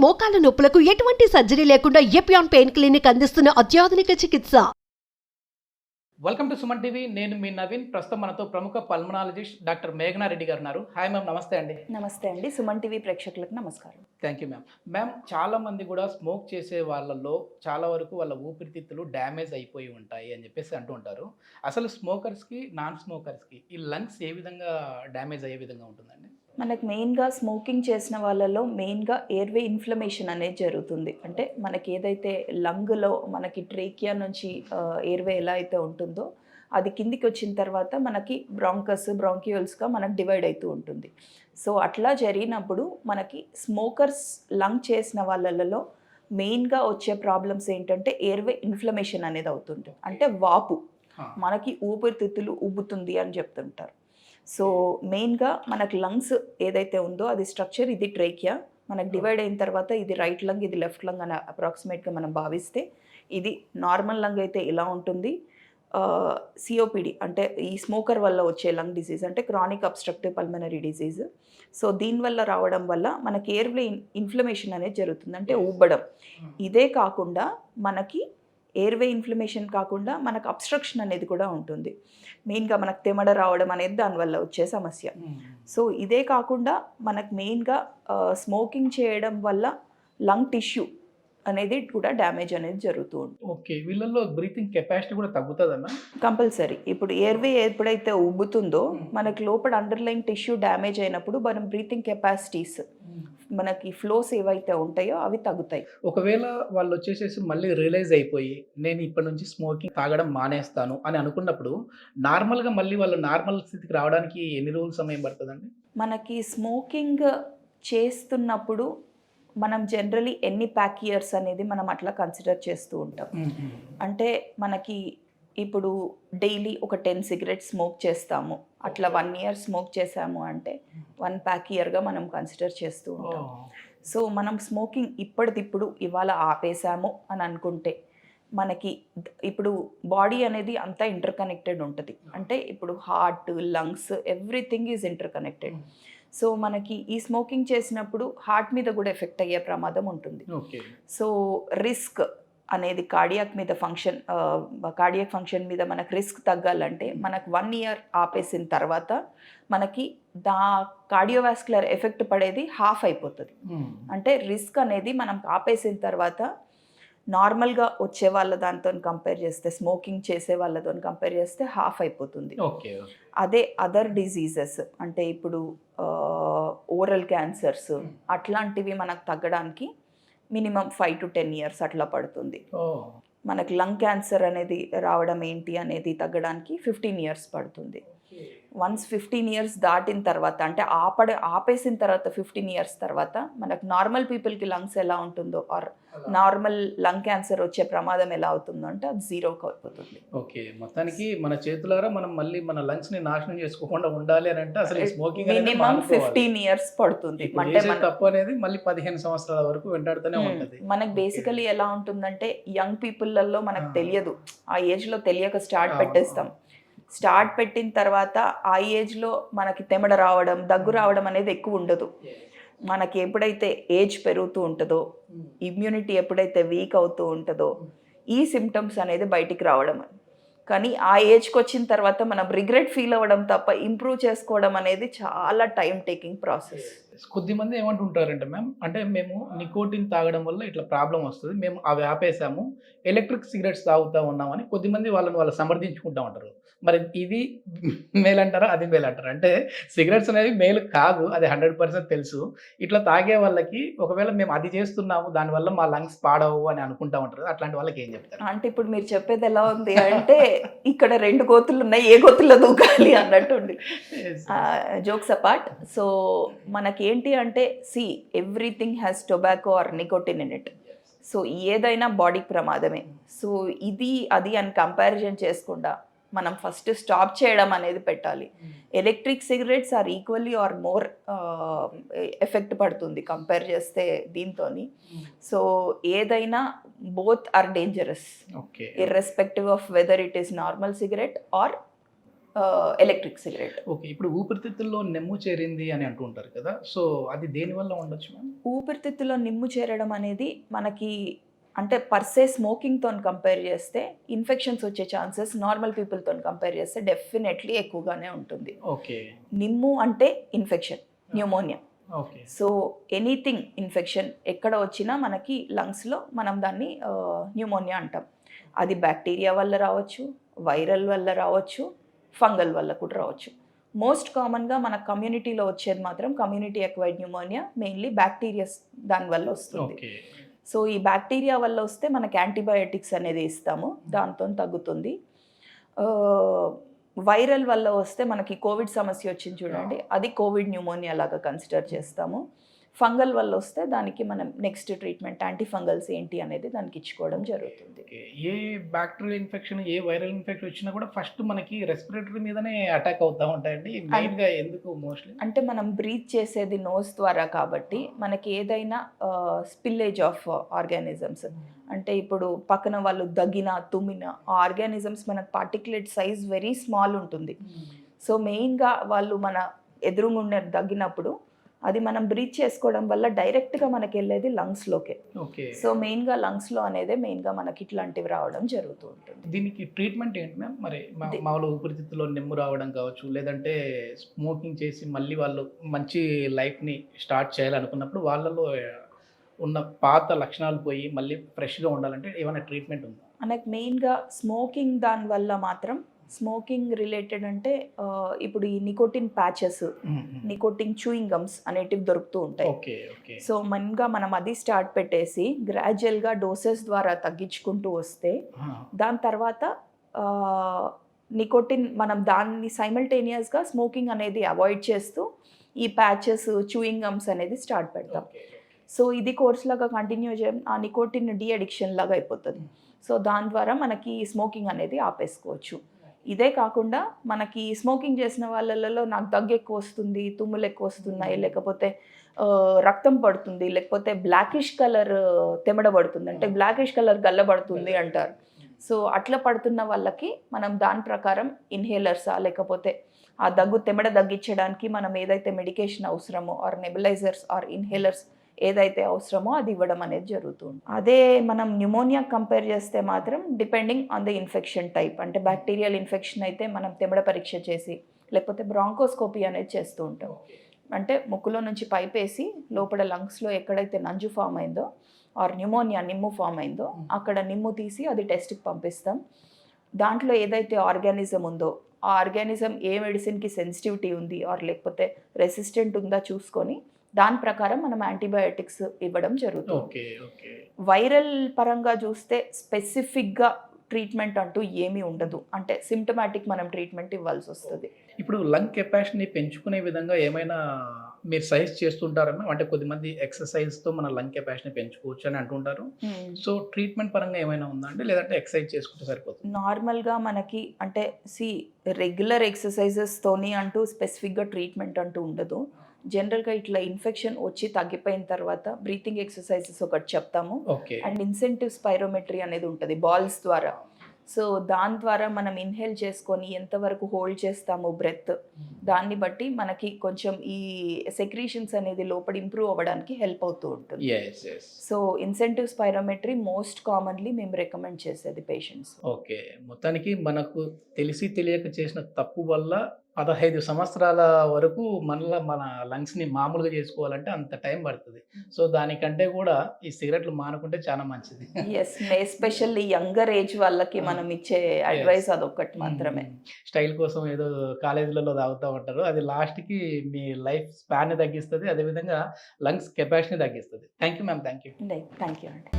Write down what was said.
మోకాల నొప్పులకు ఎటువంటి సర్జరీ లేకుండా ఎపియాన్ పెయిన్ క్లినిక్ అందిస్తున్న అత్యాధునిక చికిత్స. Welcome to Suman TV. నేను మీ నవీన్. ప్రస్తుతం మనతో ప్రముఖ పల్మనాలజిస్ట్ డాక్టర్ మేఘనా రెడ్డి గారు ఉన్నారు. హాయ్ మ్యామ్, నమస్తే అండి. నమస్తే అండి. సుమన్ టీవీ ప్రేక్షకులకు నమస్కారం. Thank you ma'am. మ్యామ్, చాలా మంది కూడా స్మోక్ చేసే వాళ్ళల్లో చాలా వరకు వాళ్ళ ఊపిరితిత్తులు డ్యామేజ్ అయిపోయి ఉంటాయి అని చెప్పేసి అంటూ ఉంటారు. అసలు స్మోకర్స్కి నాన్ స్మోకర్స్కి ఈ లంగ్స్ ఏ విధంగా డ్యామేజ్ అయ్యే విధంగా ఉంటుందండి? మనకు మెయిన్గా స్మోకింగ్ చేసిన వాళ్ళలో మెయిన్గా ఎయిర్వే ఇన్ఫ్లమేషన్ అనేది జరుగుతుంది. అంటే మనకి ఏదైతే లంగ్లో మనకి ట్రేకియా నుంచి ఎయిర్వే ఎలా అయితే ఉంటుందో అది కిందికి వచ్చిన తర్వాత మనకి బ్రాంక్యూల్స్గా మనకు డివైడ్ అవుతూ ఉంటుంది. సో అట్లా జరిగినప్పుడు మనకి స్మోకర్స్ లంగ్ చేసిన వాళ్ళలో మెయిన్గా వచ్చే ప్రాబ్లమ్స్ ఏంటంటే ఎయిర్వే ఇన్ఫ్లమేషన్ అనేది అవుతుంది. అంటే వాపు, మనకి ఊపిరితిత్తులు ఉబ్బుతుంది అని చెప్తుంటారు. సో మెయిన్గా మనకు లంగ్స్ ఏదైతే ఉందో అది స్ట్రక్చర్, ఇది ట్రేకియా మనకు డివైడ్ అయిన తర్వాత ఇది రైట్ లంగ్, ఇది లెఫ్ట్ లంగ్ అని అప్రాక్సిమేట్గా మనం భావిస్తే ఇది నార్మల్ లంగ్ అయితే ఇలా ఉంటుంది. సిఓపిడి అంటే ఈ స్మోకర్ వల్ల వచ్చే లంగ్ డిసీజ్ అంటే chronic obstructive pulmonary disease. So దీనివల్ల రావడం వల్ల మనకి ఎయిర్వే ఇన్ఫ్లమేషన్ అనేది జరుగుతుంది, అంటే ఉబ్బడం. ఇదే కాకుండా మనకి ఎయిర్వే ఇన్ఫ్లమేషన్ కాకుండా మనకు అబ్స్ట్రక్షన్ అనేది కూడా ఉంటుంది. మెయిన్గా మనకు తెమడ రావడం అనేది దానివల్ల వచ్చే సమస్య. సో ఇదే కాకుండా మనకు మెయిన్గా స్మోకింగ్ చేయడం వల్ల లంగ్ టిష్యూ అనేది కూడా డ్యామేజ్ అనేది జరుగుతూ ఉంటుంది. ఓకే, వీళ్ళల్లో బ్రీతింగ్ కెపాసిటీ కూడా తగ్గుతుందన్నా? కంపల్సరీ. ఇప్పుడు ఎయిర్వే ఎప్పుడైతే ఉబ్బుతుందో మనకి లోపల అండర్లైన్ టిష్యూ డ్యామేజ్ అయినప్పుడు మనం బ్రీతింగ్ కెపాసిటీస్, మనకి ఫ్లోస్ ఏవైతే ఉంటాయో అవి తగ్గుతాయి. ఒకవేళ వాళ్ళు వచ్చేసేసి మళ్ళీ రియలైజ్ అయిపోయి నేను ఇప్పటి నుంచి స్మోకింగ్ తాగడం మానేస్తాను అని అనుకున్నప్పుడు నార్మల్గా మళ్ళీ వాళ్ళు నార్మల్ స్థితికి రావడానికి ఎన్ని రోజులు సమయం పడుతుందండి? మనకి స్మోకింగ్ చేస్తున్నప్పుడు మనం జనరలీ ఎన్ని ప్యాక్ ఇయర్స్ అనేది మనం అట్లా కన్సిడర్ చేస్తూ ఉంటాం. అంటే మనకి ఇప్పుడు డైలీ ఒక 10 సిగరెట్స్ స్మోక్ చేస్తాము, అట్లా 1 ఇయర్ స్మోక్ చేసాము అంటే 1 ప్యాక్ ఇయర్గా మనం కన్సిడర్ చేస్తూ ఉంటాం. సో మనం స్మోకింగ్ ఇప్పటిదిప్పుడు ఇవాళ ఆపేసాము అని అనుకుంటే మనకి ఇప్పుడు బాడీ అనేది అంతా ఇంటర్కనెక్టెడ్ ఉంటుంది. అంటే ఇప్పుడు heart, lungs, everything is interconnected. So మనకి ఈ స్మోకింగ్ చేసినప్పుడు హార్ట్ మీద కూడా ఎఫెక్ట్ అయ్యే ప్రమాదం ఉంటుంది. సో రిస్క్ అనేది కార్డియాక్ ఫంక్షన్ మీద మనకు రిస్క్ తగ్గాలంటే మనకు 1 ఇయర్ ఆపేసిన తర్వాత మనకి కార్డియోవాస్కులర్ ఎఫెక్ట్ పడేది హాఫ్ అయిపోతుంది. అంటే రిస్క్ అనేది మనం ఆపేసిన తర్వాత నార్మల్గా వచ్చే వాళ్ళ దాంతో కంపేర్ చేస్తే, స్మోకింగ్ చేసే వాళ్ళతో కంపేర్ చేస్తే హాఫ్ అయిపోతుంది. అదే అదర్ డిజీజెస్ అంటే ఇప్పుడు ఓరల్ క్యాన్సర్స్ అట్లాంటివి మనకు తగ్గడానికి మినిమం 5 to 10 ఇయర్స్ అట్లా పడుతుంది. మనకు లంగ్ క్యాన్సర్ అనేది రావడం ఏంటి అనేది తగ్గడానికి 15 ఇయర్స్ పడుతుంది. వన్స్ 15 ఇయర్స్ దాటిన తర్వాత అంటే ఆపేసిన తర్వాత 15 ఇయర్స్ తర్వాత మనకు నార్మల్ పీపుల్కి లంగ్స్ ఎలా ఉంటుందో ఆర్ నార్మల్ లంగ్ క్యాన్సర్ వచ్చే ప్రమాదం ఎలా అవుతుందో అంటే అది 0కి అయిపోతుంది. ఓకే, మొత్తానికి మన చేతులారా మనం మళ్ళీ మన లంగ్స్ ని నాశనం చేసుకోకుండా ఉండాలి అని అంటే అసలు స్మోకింగ్ మినిమం 15 ఇయర్స్ పడుతుంది. అంటే తప్పు అనేది మళ్ళీ 15 సంవత్సరాల వరకు వెంటాడుతూనే ఉంటుంది. మనకు బేసికలీ ఎలా ఉంటుందంటే యంగ్ పీపుల్లలో మనకు తెలియదు, ఆ ఏజ్లో తెలియక స్టార్ట్ పెట్టిన తర్వాత ఆ ఏజ్లో మనకి తెమడ రావడం, దగ్గు రావడం అనేది ఎక్కువ ఉండదు. మనకి ఎప్పుడైతే ఏజ్ పెరుగుతూ ఉంటుందో, ఇమ్యూనిటీ ఎప్పుడైతే వీక్ అవుతూ ఉంటుందో ఈ సిమ్టమ్స్ అనేది బయటికి రావడం. కానీ ఆ ఏజ్కి వచ్చిన తర్వాత మనం రిగ్రెట్ ఫీల్ అవ్వడం తప్ప ఇంప్రూవ్ చేసుకోవడం అనేది చాలా టైం టేకింగ్ ప్రాసెస్. కొద్దిమంది ఏమంటుంటారంటే మ్యామ్, అంటే మేము నికోటిన్ తాగడం వల్ల ఇట్లా ప్రాబ్లం వస్తుంది, మేము అవి ఆపేసాము, ఎలక్ట్రిక్ సిగరెట్స్ తాగుతూ ఉన్నామని కొద్దిమంది వాళ్ళు సమర్థించుకుంటూ ఉంటారు. మరి ఇది మేలంటారా, అది మేలంటారా? అంటే సిగరెట్స్ అనేవి మేలు కాదు, అది 100% తెలుసు. ఇట్లా తాగే వాళ్ళకి ఒకవేళ మేము అది చేస్తున్నాము దానివల్ల మా లంగ్స్ పాడవు అని అనుకుంటా ఉంటారు, అట్లాంటి వాళ్ళకి ఏం చెప్తారు? అంటే ఇప్పుడు మీరు చెప్పేది ఎలా ఉంది అంటే ఇక్కడ 2 గోతులు ఉన్నాయి, ఏ గోతుల్లో దూకాలి అన్నట్టు ఉంది. Jokes apart. సో మనకి ఏంటి అంటే everything has tobacco or nicotine in it. So ఏదైనా బాడీకి ప్రమాదమే. సో ఇది అది అని కంపారిజన్ చేసుకుండా మనం ఫస్ట్ స్టాప్ చేయడం అనేది పెట్టాలి. Electric cigarettes are equally or more effect పడుతుంది కంపేర్ చేస్తే దీంతో. సో ఏదైనా both are dangerous, irrespective of whether it is normal cigarette or electric cigarette. Okay. ఇప్పుడు ఊపిరితిత్తుల్లో నెమ్ము చేరింది అని అంటూ ఉంటారు కదా! సో, అది దేనివల్ల ఉండొచ్చు మ్యామ్? ఊపిరితిత్తులో నిమ్ము చేరడం అనేది మనకి అంటే పర్సే స్మోకింగ్తో కంపేర్ చేస్తే ఇన్ఫెక్షన్స్ వచ్చే ఛాన్సెస్ నార్మల్ పీపుల్తో కంపేర్ చేస్తే డెఫినెట్లీ ఎక్కువగానే ఉంటుంది. ఓకే. నిమ్ము అంటే infection, pneumonia. Okay. So anything infection ఎక్కడ వచ్చినా మనకి లంగ్స్లో మనం దాన్ని న్యూమోనియా అంటాం. అది బ్యాక్టీరియా వల్ల రావచ్చు, వైరల్ వల్ల రావచ్చు, ఫంగల్ వల్ల కూడా రావచ్చు. మోస్ట్ కామన్గా మన కమ్యూనిటీలో వచ్చేది మాత్రం community acquired pneumonia, mainly bacterias దానివల్ల వస్తుంది. ఓకే. సో ఈ బ్యాక్టీరియా వల్ల వస్తే మనకి యాంటీబయాటిక్స్ అనేది ఇస్తాము, దాంతో తగ్గుతుంది. వైరల్ వల్ల వస్తే మనకి కోవిడ్ సమస్య వచ్చింది చూడండి, అది కోవిడ్ న్యూమోనియా లాగా కన్సిడర్ చేస్తాము. ఫంగల్ వల్ల వస్తే దానికి మనం నెక్స్ట్ ట్రీట్మెంట్ యాంటీఫంగల్స్ ఏంటి అనేది దానికి ఇచ్చుకోవడం జరుగుతుంది. ఓకే. ఏ బ్యాక్టీరియల్ ఇన్ఫెక్షన్, ఏ వైరల్ ఇన్ఫెక్షన్ వచ్చినా కూడా ఫస్ట్ మనకి రెస్పిరేటరీ మీదనే అటాక్ అవుతూ ఉంటాయండి. మెయిన్గా ఎందుకు మోస్ట్లీ? అంటే మనం బ్రీత్ చేసేది నోస్ ద్వారా కాబట్టి మనకి ఏదైనా స్పిల్లేజ్ ఆఫ్ ఆర్గానిజమ్స్, అంటే ఇప్పుడు పక్కన వాళ్ళు దగ్గిన తుమ్మిన ఆర్గానిజమ్స్ మనకు పార్టిక్యులేట్ సైజ్ వెరీ స్మాల్ ఉంటుంది. సో మెయిన్గా వాళ్ళు మన ఎదురుగుండే దగ్గినప్పుడు అది మనం బ్రీత్ చేసుకోవడం వల్ల డైరెక్ట్గా మనకి వెళ్ళేది లంగ్స్లోకే. ఓకే. సో మెయిన్గా లంగ్స్లో అనేదే మెయిన్గా మనకి ఇట్లాంటివి రావడం జరుగుతూ ఉంటుంది. దీనికి ట్రీట్మెంట్ ఏంటి మ్యామ్? మరి మామూలు ఊపిరితిత్తులో నెమ్ము రావడం కావచ్చు, లేదంటే స్మోకింగ్ చేసి మళ్ళీ వాళ్ళు మంచి లైఫ్ని స్టార్ట్ చేయాలనుకున్నప్పుడు వాళ్ళలో ఉన్న పాత లక్షణాలు పోయి మళ్ళీ ఫ్రెష్గా ఉండాలంటే ఏమైనా ట్రీట్మెంట్ ఉందా? మనకు మెయిన్గా స్మోకింగ్ దానివల్ల మాత్రం స్మోకింగ్ రిలేటెడ్ అంటే ఇప్పుడు ఈ nicotine patches, nicotine chewing gums అనేటివి దొరుకుతూ ఉంటాయి. ఓకే. ఓకే. సో మెయిన్గా మనం అది స్టార్ట్ పెట్టేసి గ్రాడ్యువల్గా డోసెస్ ద్వారా తగ్గించుకుంటూ వస్తే దాని తర్వాత నికోటిన్ మనం దాన్ని సైమల్టేనియస్గా స్మోకింగ్ అనేది అవాయిడ్ చేస్తూ ఈ ప్యాచెస్ చూయింగ్ గమ్స్ అనేది స్టార్ట్ పెడతాం. సో ఇది కోర్స్ లాగా కంటిన్యూ చేయం, ఆ నికోటిన్ డీ అడిక్షన్ లాగా అయిపోతుంది. సో దాని ద్వారా మనకి స్మోకింగ్ అనేది ఆపేసుకోవచ్చు. ఇదే కాకుండా మనకి స్మోకింగ్ చేసిన వాళ్ళలో నాకు దగ్గు ఎక్కువ వస్తుంది, తుమ్ములు ఎక్కువ వస్తున్నాయి, లేకపోతే రక్తం పడుతుంది, లేకపోతే బ్లాకిష్ కలర్ తెమడ పడుతుంది, అంటే బ్లాకిష్ కలర్ గల్లబడుతుంది అంటారు. సో అట్లా పడుతున్న వాళ్ళకి మనం దాని ప్రకారం ఇన్హేలర్సా లేకపోతే ఆ దగ్గు తెమడ తగ్గించడానికి మనం ఏదైతే మెడికేషన్ అవసరమో ఆర్ నెబులైజర్స్ ఆర్ ఇన్హేలర్స్ ఏదైతే అవసరమో అది ఇవ్వడం అనేది జరుగుతుంది. అదే మనం న్యూమోనియా కంపేర్ చేస్తే మాత్రం depending on the infection type, అంటే బ్యాక్టీరియల్ ఇన్ఫెక్షన్ అయితే మనం తెమడ పరీక్ష చేసి లేకపోతే బ్రాంకోస్కోపీ అనేది చేస్తూ ఉంటాం. అంటే ముక్కులో నుంచి పైప్ వేసి లోపల లంగ్స్లో ఎక్కడైతే నంజు ఫామ్ అయిందో ఆర్ న్యూమోనియా నిమ్ము ఫామ్ అయిందో అక్కడ నిమ్ము తీసి అది టెస్ట్కి పంపిస్తాం. దాంట్లో ఏదైతే ఆర్గానిజం ఉందో ఆ ఆర్గానిజం ఏ మెడిసిన్కి సెన్సిటివిటీ ఉంది ఆర్ లేకపోతే రెసిస్టెంట్ ఉందా చూసుకొని దాని ప్రకారం మనం యాంటీబయాటిక్స్ ఇవ్వడం జరుగుతుంది. వైరల్ పరంగా చూస్తే స్పెసిఫిక్గా ట్రీట్మెంట్ అంటూ ఏమీ ఉండదు, అంటే సిమ్టమాటిక్ మనం ట్రీట్మెంట్ ఇవ్వాల్సి వస్తుంది. ఇప్పుడు లంగ్ కెపాసిటీని పెంచుకునే విధంగా ఏమైనా మీరు సజెస్ట్ చేస్తుంటారమ్మా? అంటే కొద్దిమంది ఎక్సర్సైజ్తో మన లంగ్ కెపాసిటీని పెంచుకోవచ్చు అని అంటుంటారు. సో ట్రీట్మెంట్ పరంగా ఏమైనా ఉందా అండి, లేదంటే ఎక్సర్సైజ్ చేసుకుంటే సరిపోతుంది? నార్మల్గా మనకి అంటే రెగ్యులర్ ఎక్సర్సైజెస్తోని అంటూ స్పెసిఫిక్గా ట్రీట్మెంట్ అంటూ ఉండదు. జనరల్గా ఇట్లా ఇన్ఫెక్షన్ వచ్చి తగ్గిపోయిన తర్వాత బ్రీతింగ్ ఎక్సర్సైజెస్ ఒకటి చెప్తాము, అండ్ ఇన్సెంటివ్ స్పైరోమెట్రీ అనేది ఉంటుంది బాల్స్ ద్వారా. సో దాని ద్వారా మనం ఇన్హేల్ చేసుకొని ఎంతవరకు హోల్డ్ చేస్తాము బ్రెత్, దాన్ని బట్టి మనకి కొంచెం ఈ సెక్రీషన్స్ అనేది లోపల ఇంప్రూవ్ అవ్వడానికి హెల్ప్ అవుతూ ఉంటుంది. So incentive spirometry most commonly మేము రికమెండ్ చేసేది పేషెంట్స్. ఓకే. మొత్తానికి మనకు తెలిసి తెలియక చేసిన తప్పు వల్ల 15 సంవత్సరాల వరకు మన లంగ్స్ని మామూలుగా చేసుకోవాలంటే అంత టైం పడుతుంది. సో దానికంటే కూడా ఈ సిగరెట్లు మానుకుంటే చాలా మంచిది. ఎస్పెషల్లీ యంగర్ ఏజ్ వాళ్ళకి మనం ఇచ్చే అడ్వైస్ అదొకటి మాత్రమే. స్టైల్ కోసం ఏదో కాలేజీలలో తాగుతూ ఉంటారు, అది లాస్ట్కి మీ లైఫ్ స్పాన్ని తగ్గిస్తుంది, అదేవిధంగా లంగ్స్ కెపాసిటీని తగ్గిస్తుంది. Thank you ma'am. Thank you అండి.